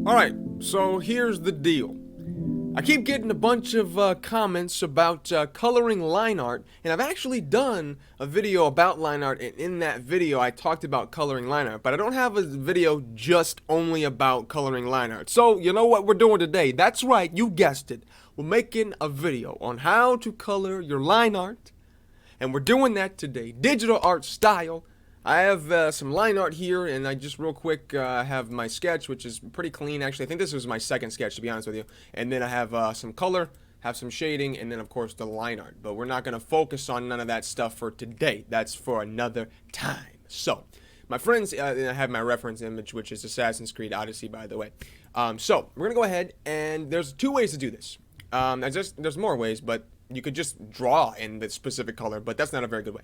Alright, so here's the deal. I keep getting a bunch of comments about coloring line art, and I've actually done a video about line art, and in that video I talked about coloring line art, but I don't have a video just only about coloring line art. So, you know what we're doing today? That's right, you guessed it. We're making a video on how to color your line art, and we're doing that today, digital art style. I have some line art here, and I just real quick have my sketch, which is pretty clean. Actually, I think this was my second sketch, to be honest with you. And then I have some color, have some shading, and then of course the line art. But we're not going to focus on none of that stuff for today. That's for another time. So, my friends, I have my reference image, which is Assassin's Creed Odyssey, by the way. So, we're going to go ahead, and there's two ways to do this. There's more ways, but you could just draw in the specific color, but that's not a very good way.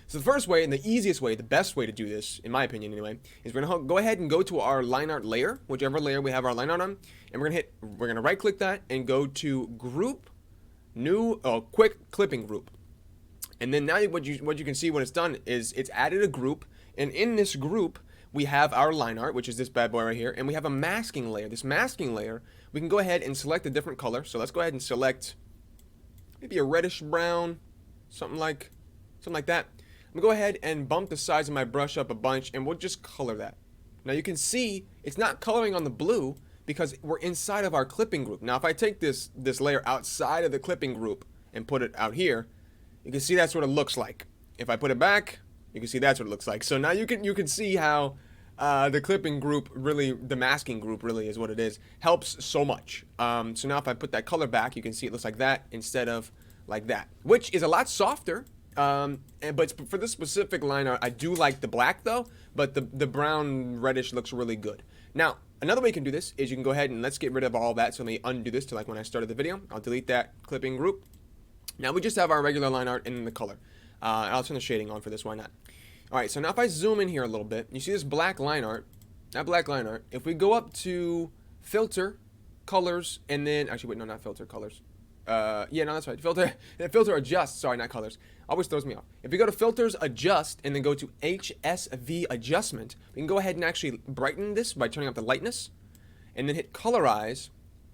So the first way, and the easiest way, the best way to do this, in my opinion anyway, is we're gonna go ahead and go to our line art layer, whichever layer we have our line art on, and we're gonna right click that and go to Group, New, Quick Clipping Group. And then now what you can see when it's done is it's added a group, and in this group we have our line art, which is this bad boy right here, and we have a masking layer. This masking layer, we can go ahead and select a different color. So let's go ahead and select maybe a reddish brown, something like that. I'm gonna go ahead and bump the size of my brush up a bunch, and we'll just color that. Now you can see it's not coloring on the blue because we're inside of our clipping group. Now if I take this layer outside of the clipping group and put it out here, you can see that's what it looks like. If I put it back, you can see that's what it looks like. So now you can see how the clipping group, really, the masking group really is what it is, helps so much. So now if I put that color back, you can see it looks like that instead of like that, which is a lot softer. But for this specific line art, I do like the black though, but the brown reddish looks really good. Now, another way you can do this is you can go ahead and let's get rid of all that. So let me undo this to like when I started the video. I'll delete that clipping group. Now we just have our regular line art in the color. I'll turn the shading on for this, why not? Alright, so now if I zoom in here a little bit, you see this black line art, that black line art. If we go up to Filter, Colors, and then, actually wait, no, not Filter, Colors. Yeah, no, that's right. Filter adjust. Sorry, not colors. Always throws me off. If we go to filters, adjust, and then go to HSV adjustment, we can go ahead and actually brighten this by turning up the lightness, and then hit colorize,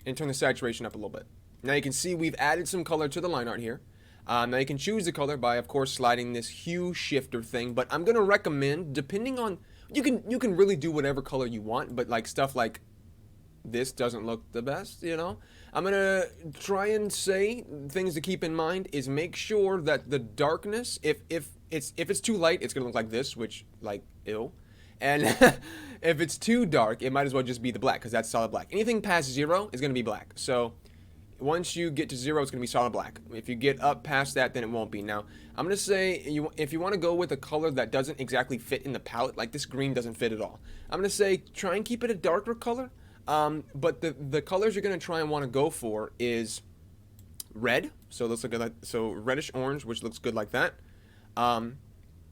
and turn the saturation up a little bit. Now you can see we've added some color to the line art here. Now you can choose the color by, of course, sliding this hue shifter thing, but I'm gonna recommend, depending on, you can really do whatever color you want, but like stuff like this doesn't look the best, you know. I'm gonna try and say things to keep in mind is make sure that the darkness, if it's too light, it's gonna look like this, which like ew, and if it's too dark, it might as well just be the black because that's solid black. Anything past 0 is gonna be black. So once you get to 0, it's gonna be solid black. If you get up past that, then it won't be. Now I'm gonna say if you want to go with a color that doesn't exactly fit in the palette, like this green doesn't fit at all, I'm gonna say try and keep it a darker color. But the colors you're going to try and want to go for is red. So let's look at that. So reddish orange, which looks good like that.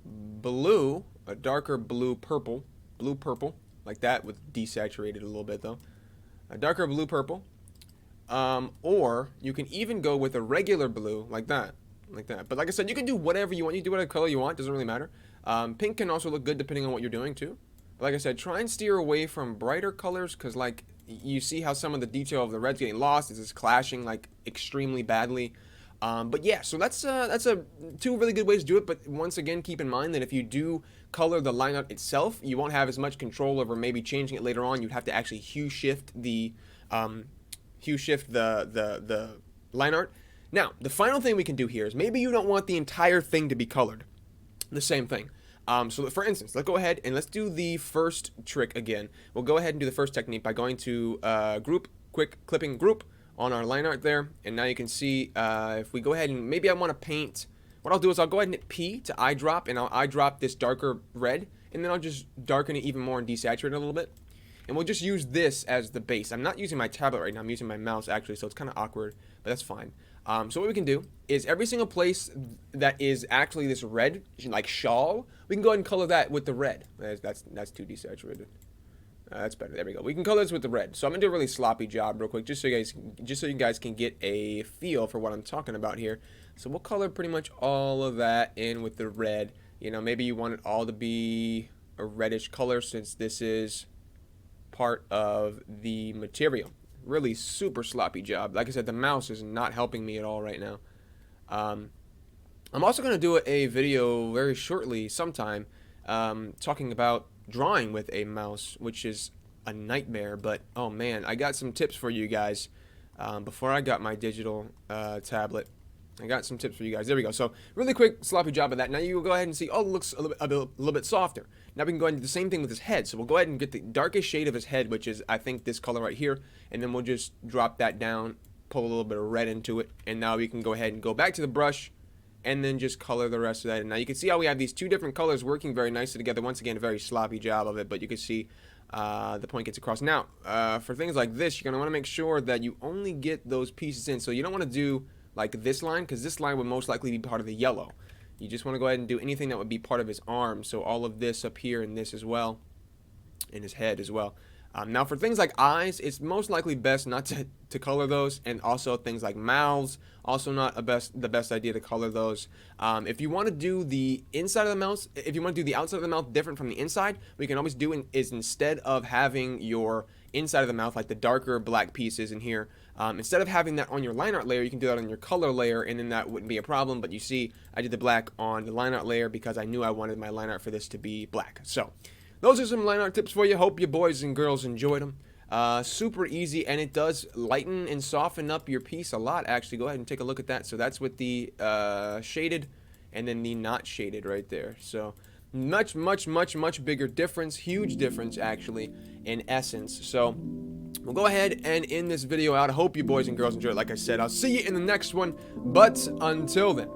Blue, a darker blue purple, like that with desaturated a little bit though. A darker blue purple. Or you can even go with a regular blue like that. But like I said, you can do whatever you want. You do whatever color you want. Doesn't really matter. Pink can also look good depending on what you're doing too. Like I said, try and steer away from brighter colors because, like, you see how some of the detail of the red's getting lost. It's just clashing, like, extremely badly. But yeah, so that's two really good ways to do it. But once again, keep in mind that if you do color the line art itself, you won't have as much control over maybe changing it later on. You'd have to actually hue shift the line art. Now, the final thing we can do here is maybe you don't want the entire thing to be colored. The same thing. So for instance, let's go ahead and let's do the first trick again. We'll go ahead and do the first technique by going to Group, Quick Clipping Group on our line art there. And now you can see if we go ahead and maybe I want to paint, what I'll do is I'll go ahead and hit P to eyedrop, and I'll eyedrop this darker red, and then I'll just darken it even more and desaturate it a little bit. And we'll just use this as the base. I'm not using my tablet right now, I'm using my mouse actually, so it's kind of awkward, but that's fine. So what we can do is every single place that is actually this red, like shawl, we can go ahead and color that with the red. That's too desaturated. That's better. There we go. We can color this with the red. So I'm gonna do a really sloppy job real quick, just so you guys can get a feel for what I'm talking about here. So we'll color pretty much all of that in with the red. You know, maybe you want it all to be a reddish color since this is part of the material. Really super sloppy job. Like I said, the mouse is not helping me at all right now. I'm also going to do a video very shortly sometime talking about drawing with a mouse, which is a nightmare. But oh man, I got some tips for you guys before I got my digital tablet. I got some tips for you guys. There we go. So really quick sloppy job of that. Now you will go ahead and see, oh, it looks a little bit softer. Now we can go ahead and do the same thing with his head. So we'll go ahead and get the darkest shade of his head, which is, I think, this color right here. And then we'll just drop that down, pull a little bit of red into it. And now we can go ahead and go back to the brush and then just color the rest of that. And now you can see how we have these two different colors working very nicely together. Once again, a very sloppy job of it, but you can see the point gets across. Now, for things like this, you're going to want to make sure that you only get those pieces in. So you don't want to do like this line, because this line would most likely be part of the yellow. You just want to go ahead and do anything that would be part of his arm. So all of this up here and this as well, and his head as well. Now for things like eyes, it's most likely best not to color those, and also things like mouths, also not the best idea to color those. If you want to do the inside of the mouth, if you want to do the outside of the mouth different from the inside, what you can always do is instead of having your inside of the mouth, like the darker black pieces in here, instead of having that on your line art layer, you can do that on your color layer, and then that wouldn't be a problem. But you see, I did the black on the line art layer because I knew I wanted my line art for this to be black. So those are some line art tips for you. Hope you boys and girls enjoyed them. Super easy, and it does lighten and soften up your piece a lot, actually. Go ahead and take a look at that. So that's with the shaded and then the not shaded right there. So much bigger difference, huge difference actually in essence. So we'll go ahead and end this video out. I hope you boys and girls enjoyed it. Like I said, I'll see you in the next one, but until then,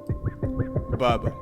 bye bye.